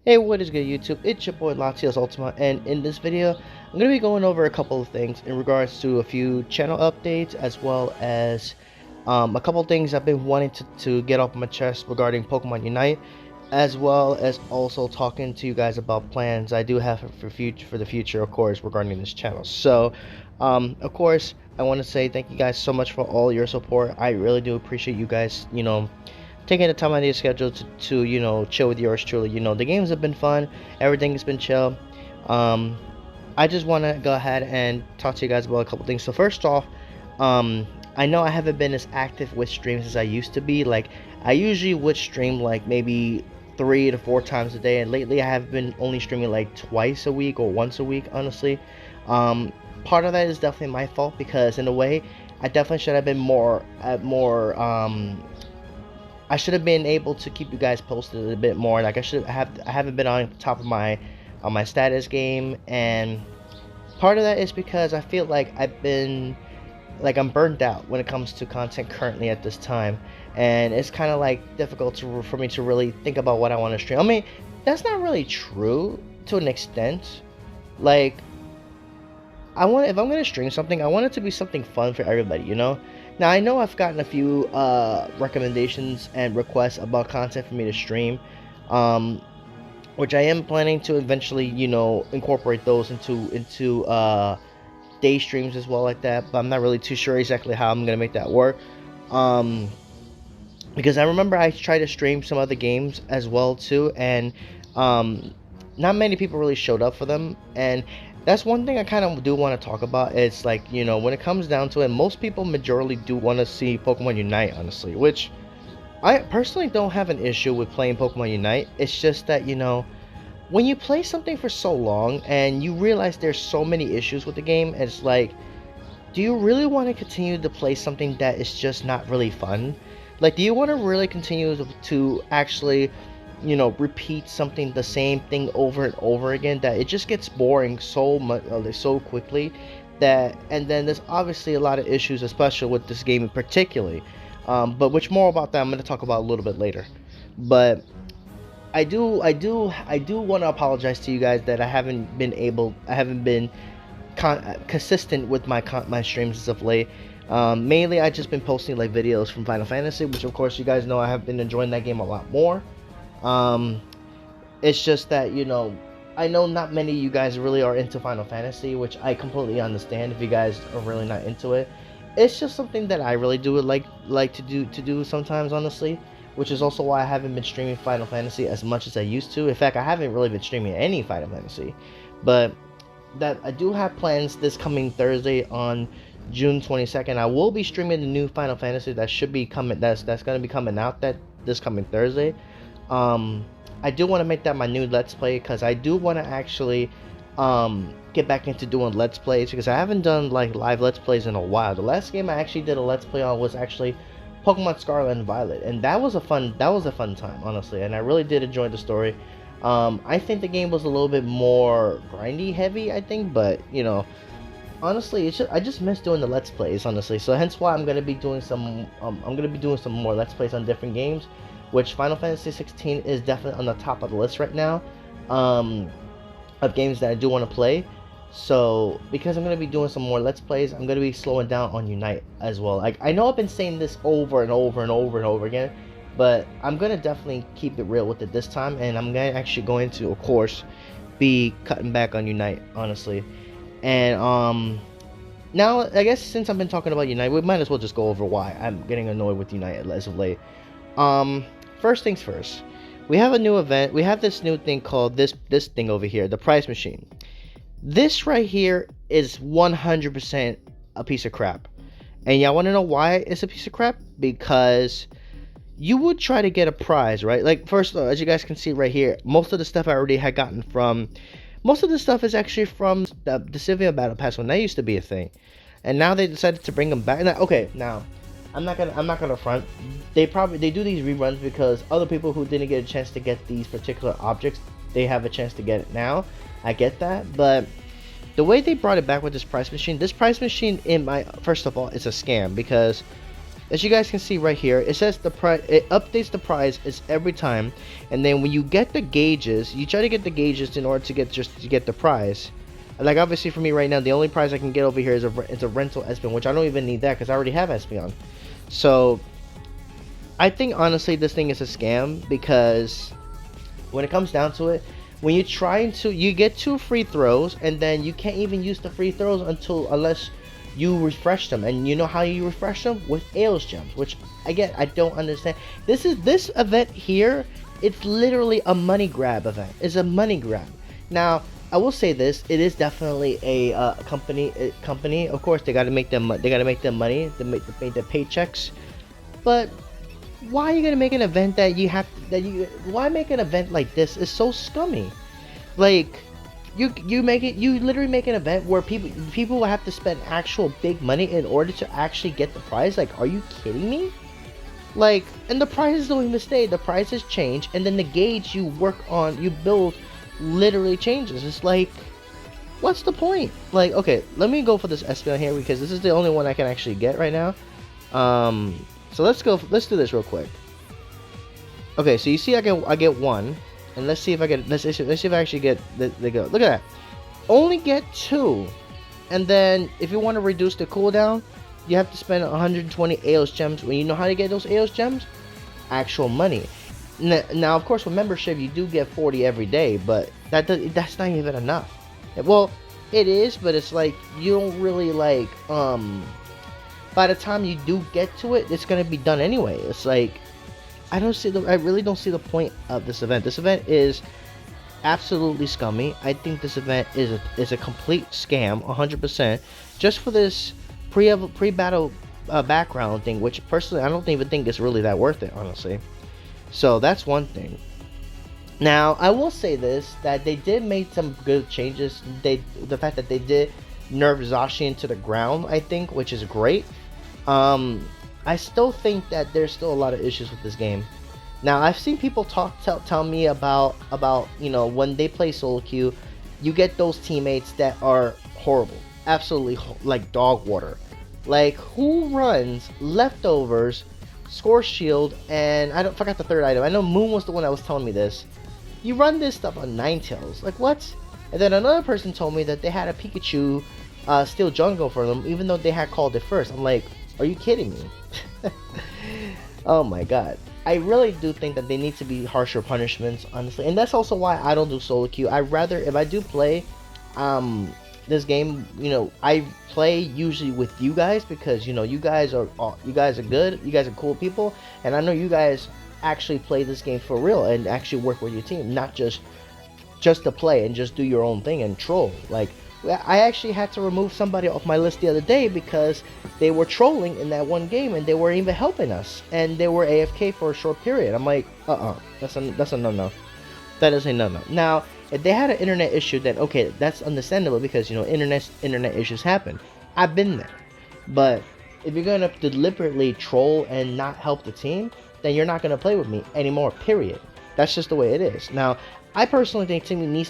Hey, what is good, YouTube? It's your boy Latios Ultima, and in this video, I'm going to be going over a couple of things in regards to a few channel updates, as well as a couple of things I've been wanting to get off my chest regarding Pokemon Unite, as well as also talking to you guys about plans I do have for the future, of course, regarding this channel. So, of course, I want to say thank you guys so much for all your support. I really do appreciate you guys, taking the time out of your schedule to chill with yours truly. The games have been fun, everything has been chill. um I just want to go ahead and talk to you guys about a couple things. So first off, I know I haven't been as active with streams as I used to be. Like, I usually would stream like maybe 3 to 4 times a day, and lately I have been only streaming like twice a week or once a week, honestly. Part of that is definitely my fault, because in a way I definitely should have been more I should have been able to keep you guys posted a bit more. Like, I haven't been on top of my status game, and part of that is because I feel like I'm burnt out when it comes to content currently at this time, and it's kind of like difficult for me to really think about what I want to stream. I mean, that's not really true to an extent. Like, if I'm gonna stream something, I want it to be something fun for everybody. Now, I know I've gotten a few recommendations and requests about content for me to stream, um, which I am planning to eventually, incorporate those into day streams as well, like that. But I'm not really too sure exactly how I'm gonna make that work. Um, because I remember I tried to stream some other games as well too, and um, not many people really showed up for them, and that's one thing I kind of do want to talk about. It's like, when it comes down to it, most people majorly do want to see Pokemon Unite, honestly, which I personally don't have an issue with playing Pokemon Unite. It's just that, when you play something for so long and you realize there's so many issues with the game, it's like, do you really want to continue to play something that is just not really fun? Like, do you want to really continue to actually, repeat something, the same thing over and over again, that it just gets boring so much, so quickly? And then there's obviously a lot of issues, especially with this game in particularly. But which more about that I'm going to talk about a little bit later. But I do want to apologize to you guys that I haven't been consistent with my streams as of late. Mainly, I just been posting like videos from Final Fantasy, which of course you guys know I have been enjoying that game a lot more. Um, it's just that, I know not many of you guys really are into Final Fantasy, which I completely understand if you guys are really not into it. It's just something that I really do would like to do sometimes, honestly, which is also why I haven't been streaming Final Fantasy as much as I used to. In fact, I haven't really been streaming any Final Fantasy, but that I do have plans this coming Thursday on June 22nd. I will be streaming the new Final Fantasy that should be coming. That's going to be coming out that this coming Thursday. um I do want to make that my new Let's Play, because I do want to actually get back into doing Let's Plays, because I haven't done like live Let's Plays in a while. The last game I actually did a Let's Play on was actually Pokemon Scarlet and Violet, and that was a fun time, honestly, and I really did enjoy the story. I think the game was a little bit more grindy heavy, I think, but honestly, I just miss doing the Let's Plays, honestly. So hence why I'm gonna be doing some more Let's Plays on different games, which Final Fantasy 16 is definitely on the top of the list right now, of games that I do want to play. So because I'm gonna be doing some more Let's Plays, I'm gonna be slowing down on Unite as well. Like, I know I've been saying this over and over and over and over again, but I'm gonna definitely keep it real with it this time, and I'm going to, of course, be cutting back on Unite, honestly. And now, I guess since I've been talking about Unite, we might as well just go over why I'm getting annoyed with Unite as of late. First things first, we have a new event. We have this new thing called this thing over here, the prize machine. This right here is 100% a piece of crap. And y'all want to know why it's a piece of crap? Because you would try to get a prize, right? Like, first, as you guys can see right here, most of the stuff I already had gotten from... Most of the stuff is actually from the Sylvia Battle Pass, when that used to be a thing. And now they decided to bring them back. Now, okay, now, I'm not gonna front. They do these reruns because other people who didn't get a chance to get these particular objects, they have a chance to get it now. I get that, but the way they brought it back with this price machine, in my, first of all, it's a scam, because As you guys can see right here, it says the price, it updates the price is every time, and then when you get the gauges, you try to get the gauges in order to get the prize. Like obviously for me right now, the only prize I can get over here is a rental Espeon, which I don't even need that because I already have Espeon. So I think honestly this thing is a scam, because when it comes down to it, when you're trying to, you get 2 free throws, and then you can't even use the free throws unless you refresh them. And you know how you refresh them? With Aeos gems, which again I don't understand. This event here, it's literally a money grab event. It's a money grab. Now I will say this: it is definitely a company. Of course, they got to make them. They got to make them money. They make their paychecks. But why are you gonna make an event why make an event like this? Is so scummy. Like you literally make an event where people will have to spend actual big money in order to actually get the prize. Like, are you kidding me? Like, and the prizes don't even stay. The prizes change, and then the gauge you build literally changes. It's like, what's the point? Like, okay, let me go for this Espeon here because this is the only one I can actually get right now. So let's do this real quick. Okay, so you see I get 1, and let's see if I actually get the go. Look at that. Only get 2. And then if you want to reduce the cooldown, you have to spend 120 Aeos gems. When you know how to get those Aeos gems, actual money. Now of course with membership you do get 40 every day, but that's not even enough. Well, it is, but it's like you don't really like by the time you do get to it, it's gonna be done anyway. It's like I really don't see the point of this event. This event is absolutely scummy. I think this event is a complete scam, 100%, just for this pre-battle background thing, which personally I don't even think is really that worth it, honestly. So that's one thing. Now I will say this, that they did make some good changes. The fact that they did nerf Zacian to the ground, I think, which is great. I still think that there's still a lot of issues with this game. Now I've seen people tell me about you know, when they play solo queue, you get those teammates that are horrible, absolutely like dog water. Like, who runs leftovers, score shield, and I forgot the third item. I know Moon was the one that was telling me this. You run this stuff on Ninetales, like what? And then another person told me that they had a Pikachu steal jungle for them, even though they had called it first. I'm like, are you kidding me? Oh my god. I really do think that they need to be harsher punishments, honestly. And that's also why I don't do solo queue. I rather, if I do play this game, you know, I play usually with you guys, because you know, you guys are good, you guys are cool people, and I know you guys actually play this game for real and actually work with your team, not just to play and just do your own thing and troll. Like, I actually had to remove somebody off my list the other day because they were trolling in that one game and they weren't even helping us, and they were AFK for a short period. I'm like, that's a no-no. That is a no-no. Now, if they had an internet issue, then okay, that's understandable, because you know, internet issues happen. I've been there. But if you're gonna deliberately troll and not help the team, then you're not gonna play with me anymore. Period. That's just the way it is. Now, I personally think team needs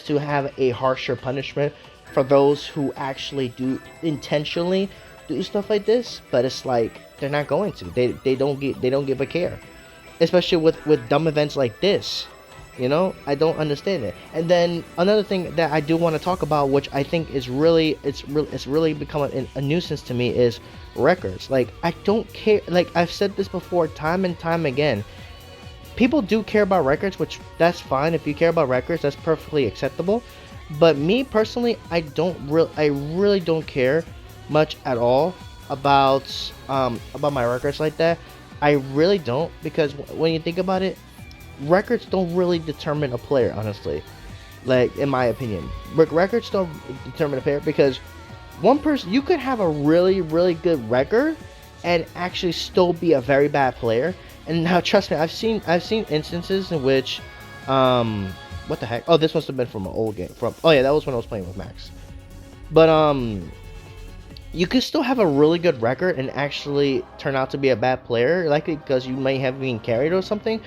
to have a harsher punishment for those who actually do intentionally do stuff like this. But it's like they're not going to. They don't give a care, especially with dumb events like this. You know, I don't understand it. And then another thing that I do want to talk about, which I think is really become a nuisance to me, is records. Like, I don't care. Like, I've said this before time and time again. People do care about records, which that's fine. If you care about records, that's perfectly acceptable. But me personally, I really don't care much at all about my records like that. I really don't, because when you think about it, records don't really determine a player, honestly. Like, in my opinion, records don't determine a player, because one person, you could have a really good record and actually still be a very bad player. And now, trust me, I've seen instances in which, what the heck? Oh, this must have been from an old game. Oh yeah, that was when I was playing with Max. But you could still have a really good record and actually turn out to be a bad player, likely because you may have been carried or something,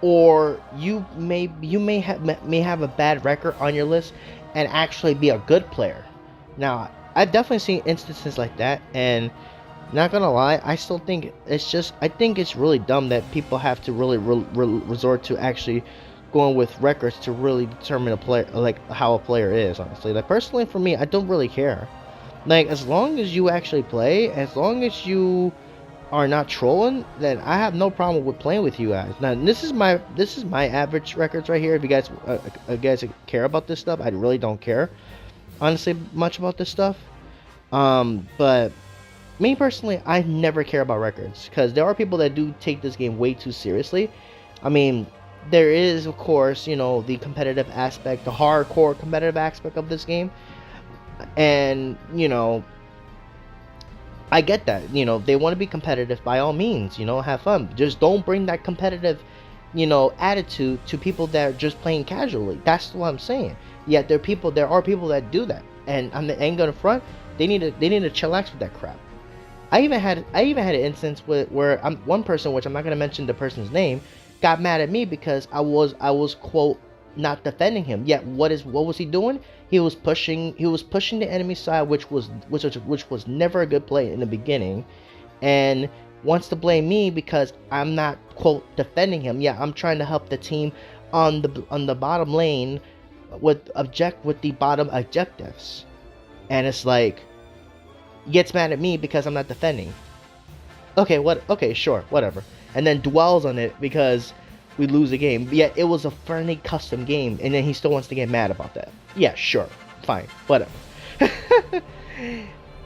or you may have a bad record on your list and actually be a good player. Now, I've definitely seen instances like that, and Not gonna lie, I still think it's just, I think it's really dumb that people have to really resort to actually going with records to really determine a player, like how a player is, honestly. Like, personally for me, I don't really care. Like, as long as you actually play, as long as you are not trolling, then I have no problem with playing with you guys. Now, this is my average records right here. If you guys care about this stuff, I really don't care, honestly, much about this stuff. But me personally, I never care about records because there are people that do take this game way too seriously. I mean, there is, of course, you know, the competitive aspect, the hardcore competitive aspect of this game, and you know, I get that. You know, they want to be competitive, by all means, you know, have fun. Just don't bring that competitive, you know, attitude to people that are just playing casually. That's what I'm saying. Yet there are people that do that, and I ain't gonna front. They need to chillax with that crap. I even had an instance where one person, which I'm not gonna mention the person's name, got mad at me because I was quote not defending him. Yet what was he doing? He was pushing the enemy side, which was never a good play in the beginning, and wants to blame me because I'm not quote defending him. Yeah, I'm trying to help the team on the bottom lane with the bottom objectives, and it's like, gets mad at me because I'm not defending. Okay, sure, whatever. And then dwells on it because we lose a game. Yet it was a friendly custom game, and then he still wants to get mad about that. Yeah, sure, fine, whatever.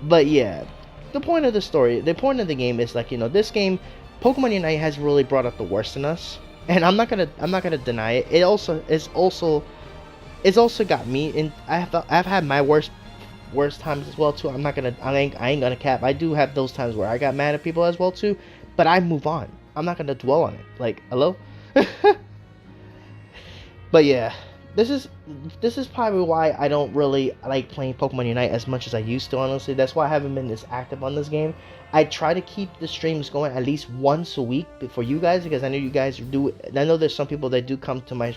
But yeah, the point of the game is, like, you know, this game, Pokemon Unite, has really brought out the worst in us, and I'm not gonna deny it. It's also got me in. I've had my worst times as well too. I ain't gonna cap. I do have those times where I got mad at people as well too, but I move on. I'm not gonna dwell on it. Like, hello. But yeah, this is probably why I don't really like playing Pokemon Unite as much as I used to, honestly. That's why I haven't been this active on this game. I try to keep the streams going at least once a week for you guys, because I know you guys do. I know there's some people that do come to my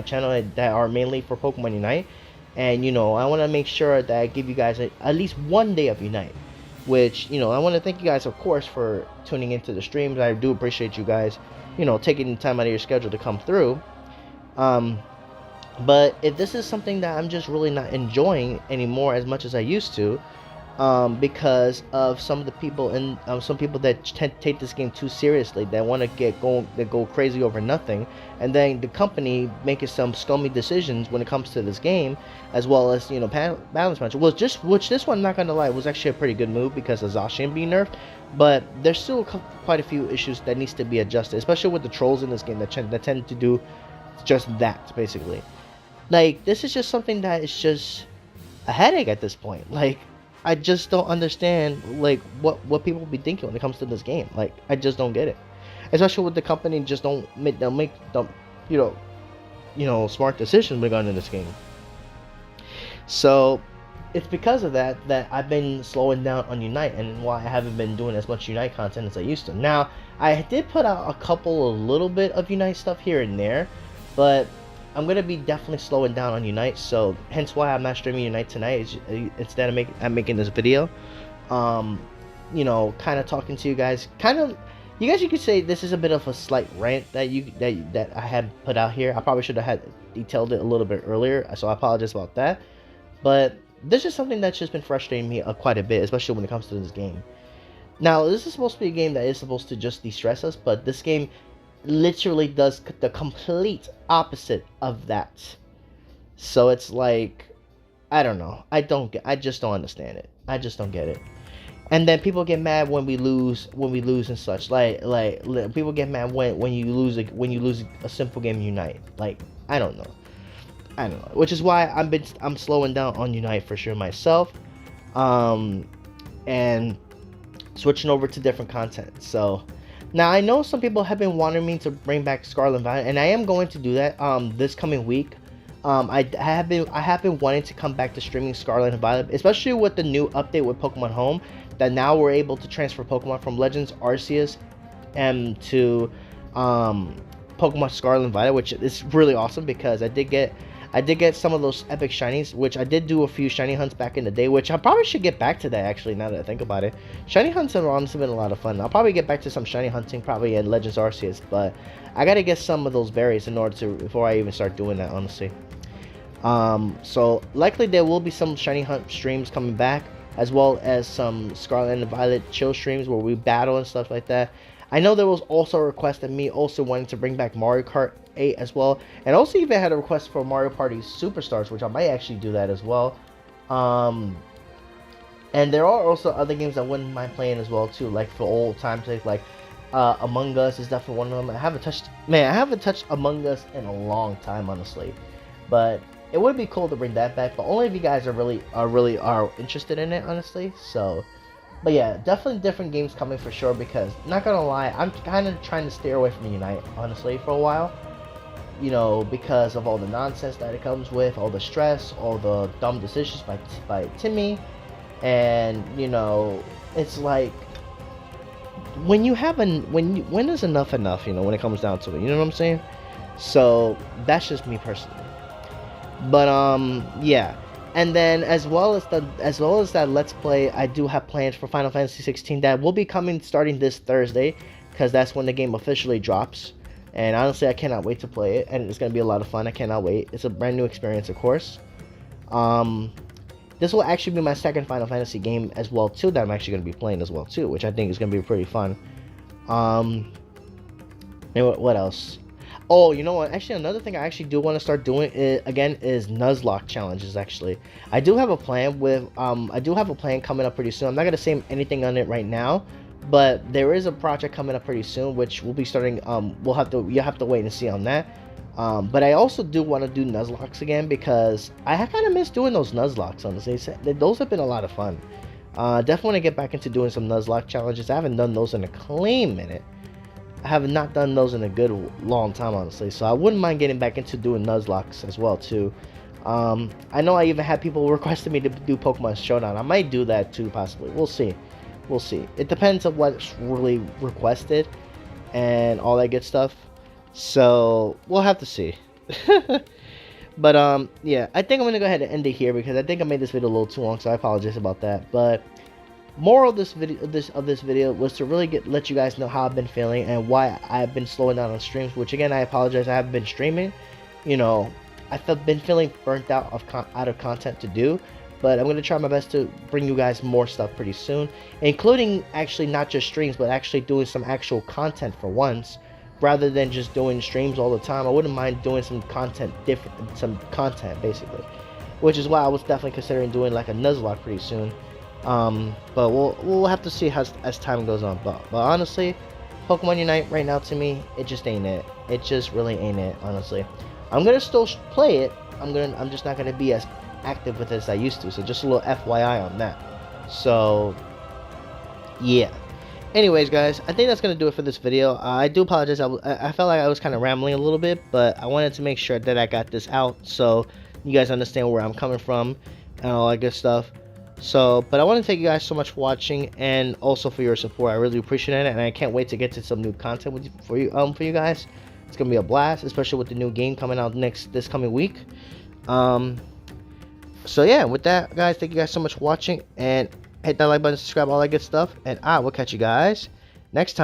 channel that are mainly for Pokemon Unite, and you know, I want to make sure that I give you guys at least one day of Unite. Which, you know, I want to thank you guys, of course, for tuning into the streams. I do appreciate you guys, you know, taking time out of your schedule to come through. But if this is something that I'm just really not enjoying anymore as much as I used to, because of some of the people and some people that take this game too seriously, that want to go crazy over nothing, and then the company making some scummy decisions when it comes to this game, as well as, you know, balance match. Which this one, not gonna lie, was actually a pretty good move because of Zacian being nerfed, but there's still quite a few issues that needs to be adjusted, especially with the trolls in this game that tend to do just that, basically. Like, this is just something that is just a headache at this point. Like, I just don't understand, like, what people be thinking when it comes to this game. Like, I just don't get it. Especially with the company just don't make you know, smart decisions regarding this game. So it's because of that I've been slowing down on Unite, and why I haven't been doing as much Unite content as I used to. Now, I did put out a little bit of Unite stuff here and there, but I'm gonna be definitely slowing down on Unite, so hence why I'm not streaming Unite tonight. Instead of making this video, you know, kind of talking to you guys. You could say this is a bit of a slight rant that I had put out here. I probably should have had detailed it a little bit earlier, so I apologize about that. But this is something that's just been frustrating me quite a bit, especially when it comes to this game. Now, this is supposed to be a game that is supposed to just de-stress us, but this game literally does the complete opposite of that. So it's like, I don't know. I just don't understand it. I just don't get it. And then people get mad when we lose and such. Like people get mad when you lose a simple game Unite. Like, I don't know. Which is why I'm slowing down on Unite for sure myself. And switching over to different content. So now, I know some people have been wanting me to bring back Scarlet and Violet, and I am going to do that this coming week. I have been wanting to come back to streaming Scarlet and Violet, especially with the new update with Pokemon Home, that now we're able to transfer Pokemon from Legends Arceus to Pokemon Scarlet and Violet, which is really awesome, because I I did get some of those epic shinies, which I did do a few shiny hunts back in the day, which I probably should get back to that actually, now that I think about it. Shiny hunts have honestly been a lot of fun. I'll probably get back to some shiny hunting probably in Legends Arceus, but I gotta get some of those berries in order to, before I even start doing that, honestly. So likely there will be some shiny hunt streams coming back, as well as some Scarlet and Violet chill streams where we battle and stuff like that. I know there was also a request of me also wanting to bring back Mario Kart 8 as well, and also even had a request for Mario Party Superstars, which I might actually do that as well. And there are also other games I wouldn't mind playing as well too, like for old time's sake, like Among Us is definitely one of them. I haven't touched Among Us in a long time, honestly, but it would be cool to bring that back, but only if you guys are really interested in it, honestly. So, but yeah, definitely different games coming for sure, because not gonna lie, I'm kind of trying to steer away from Unite, honestly, for a while. You know, because of all the nonsense that it comes with, all the stress, all the dumb decisions by Timmy, and you know, it's like when you have when is enough, you know, when it comes down to it, you know what I'm saying? So that's just me personally. But yeah, and then as well as that Let's Play, I do have plans for Final Fantasy 16 that will be coming starting this Thursday, because that's when the game officially drops. And honestly, I cannot wait to play it, and it's gonna be a lot of fun. I cannot wait. It's a brand new experience, of course. This will actually be my second Final Fantasy game as well too, that I'm actually gonna be playing as well too, which I think is gonna be pretty fun. And what else? Oh, you know what? Actually, another thing I actually do want to start doing is Nuzlocke challenges. Actually, I do have a plan coming up pretty soon. I'm not gonna say anything on it right now, but there is a project coming up pretty soon, which will be starting. You'll have to wait and see on that. But I also do want to do Nuzlocks again, because I kind of miss doing those Nuzlocks. Honestly, those have been a lot of fun. Definitely want to get back into doing some Nuzlocke challenges. I haven't done those in a clean minute. I have not done those in a good long time, honestly, so I wouldn't mind getting back into doing Nuzlocks as well too. I know I even had people requesting me to do Pokemon Showdown. I might do that too, possibly. We'll see. It depends on what's really requested and all that good stuff, so we'll have to see. But yeah, I think I'm gonna go ahead and end it here, because I think I made this video a little too long, so I apologize about that. But moral of this video was to really let you guys know how I've been feeling and why I've been slowing down on streams, which again, I apologize, I haven't been streaming. You know, I've been feeling burnt out of content to do, but I'm going to try my best to bring you guys more stuff pretty soon, including actually not just streams, but actually doing some actual content for once, rather than just doing streams all the time. I wouldn't mind doing some content basically, which is why I was definitely considering doing like a Nuzlocke pretty soon. But we'll have to see as time goes on. But honestly, Pokemon Unite right now, to me, it just ain't it. It just really ain't it, honestly. I'm gonna still play it. I'm just not gonna be as active with it as I used to. So just a little FYI on that. So yeah. Anyways, guys, I think that's gonna do it for this video. I do apologize. I felt like I was kind of rambling a little bit, but I wanted to make sure that I got this out so you guys understand where I'm coming from and all that good stuff. So, but I want to thank you guys so much for watching, and also for your support. I really appreciate it, and I can't wait to get to some new content for you guys. It's gonna be a blast, especially with the new game coming out this coming week. So yeah, with that, guys, thank you guys so much for watching, and hit that like button, subscribe, all that good stuff, and I will catch you guys next time.